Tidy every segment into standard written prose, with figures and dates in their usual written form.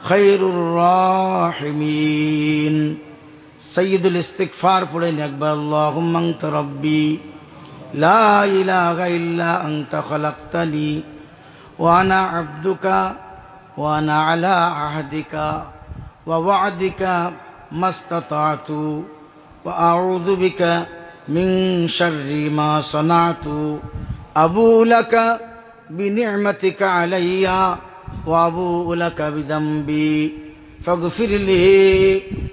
খায়রুর রাহিমিন। সাইয়্যিদুল ইস্তিগফার পড়েন একবার, আল্লাহুম্মা আনতা রাব্বি লা ইলাহা ইল্লা আনতা খালাকতানি ওয়া আনা আবদুকা ওয়া আনা আলা আহদিকা ওয়া ওয়া'দিকা মাস্তাতা'তু ওয়া আউযু বিকা মিন শাররি মা সানা'তু আবুউ লাকা বিনি'মাতিকা আলাইয়া ওয়া আবুউ লাকা বিযামবি ফাগফির লি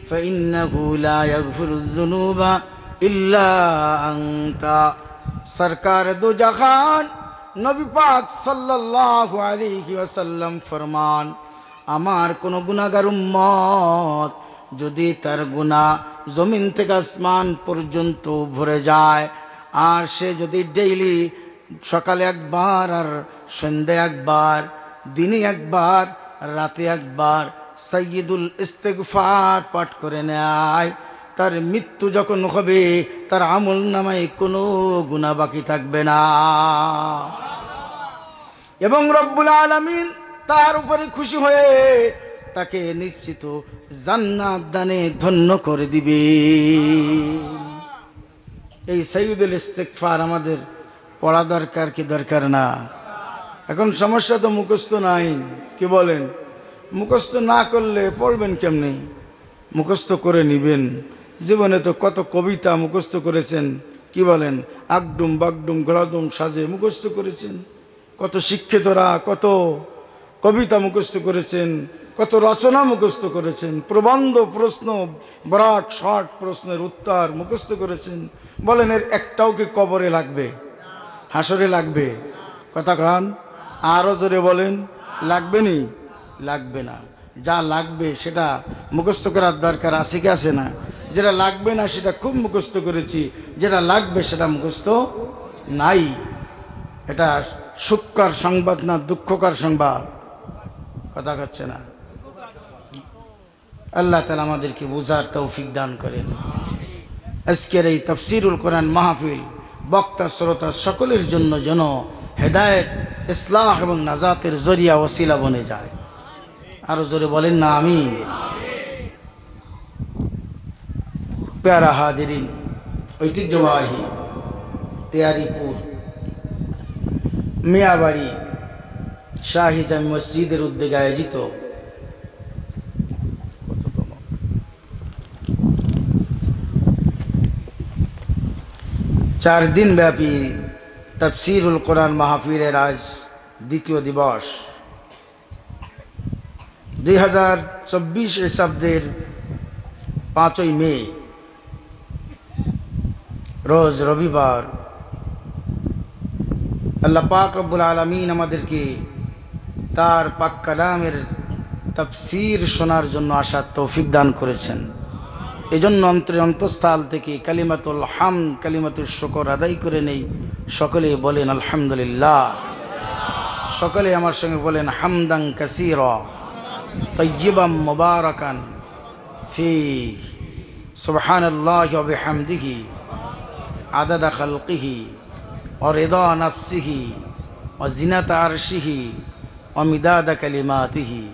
ফাইন্নাহু লা ইয়াগফিরুয যুনুবা ইল্লা আনতা। সরকার দো জাহান নবী পাক সাল্লাল্লাহু আলাইহি ওয়াসাল্লাম ফরমান, আমার কোন গুনাহগার উম্মত যদি তার গুনাহ জমিন থেকে আসমান পর্যন্ত ভরে যায়, আর সে যদি ডেইলি সকালে একবার আর সন্ধ্যায় একবার, দিনে একবার রাতে একবার সাইয়্যিদুল ইস্তিগফার পাঠ করে নেয়, তার মৃত্যু যখন হবে তার আমল নামায় কোনো গুনাহ বাকি থাকবে না এবং রব্বুল আলামিন তার উপরে খুশি হয়ে তাকে নিশ্চিত জান্নাত দানে ধন্য করে দিবে। এই সাইয়্যিদুল ইস্তিগফার আমাদের পড়া দরকার কি দরকার না? এখন সমস্যা তো মুখস্থ নাই, কি বলেন? মুখস্থ না করলে পড়বেন কেমনে? মুখস্থ করে নিবেন। জীবনে তো কত কবিতা মুখস্থ করেছেন, কি বলেন? আগডুম বাগডুম ঘোড়াদুম সাজে মুখস্থ করেছেন। কত শিক্ষিতরা কত কবিতা মুখস্থ করেছেন, কত রচনা মুখস্থ করেছেন, প্রবন্ধ প্রশ্ন বিরাট শর্ট প্রশ্নের উত্তর মুখস্থ করেছেন। বলেন এর একটাও কি কবরে লাগবে, হাসরে লাগবে? কথা খান আরো জোরে বলেন, লাগবে নি? লাগবে না। যা লাগবে সেটা মুখস্থ করার দরকার আছে কি আছে না? যেটা লাগবে না সেটা খুব মুখস্থ করেছি, যেটা লাগবে সেটা মুখস্থ নাই। এটা সুখকর সংবাদ না দুঃখকর সংবাদ? কথা হচ্ছে না। আল্লাহ তাআলা আমাদেরকে বুঝার তৌফিক দান করেন। আজকের এই তাফসীরুল কোরআন মাহফিল বক্তা শ্রোতা সকলের জন্য যেন হেদায়েত, ইসলাহ এবং নাজাতের জরিয়া ওসিলা বনে যায়। আরো জোরে বলেন না আমিন। প্যারা হাজিরিন, ঐতিহ্যবাহী তেয়ারিপুর মিয়াবাড়ি শাহী জামি মসজিদের উদ্যোগে আয়োজিত 4 দিন ব্যাপী তাফসীরুল কোরআন মাহফিলের আজ দ্বিতীয় দিবস। 2024 খ্রিস্টাব্দের 5ই মে রোজ রবিবার আল্লাহ পাক রব্বুল আলামিন আমাদেরকে তার পাক কালামের তাফসীর শোনার জন্য আসার তৌফিক দান করেছেন। এজন্য অন্তঃস্থল থেকে কালিমাতুল হামদ, কালিমাতুল শুকর আদায় করে নেই। সকলে বলেন আলহামদুলিল্লাহ। সকলে আমার সঙ্গে বলেন হামদান কাসীরা তাইয়্যিবান মুবারাকান ফি সুবহানাল্লাহি ওয়া বিহামদিহি আদাদা খালকিহি ওয়া রিদা নাফসিহি ওয়া জিনাতা আরশিহি ওয়া মিদাদা কালিমাতিহি।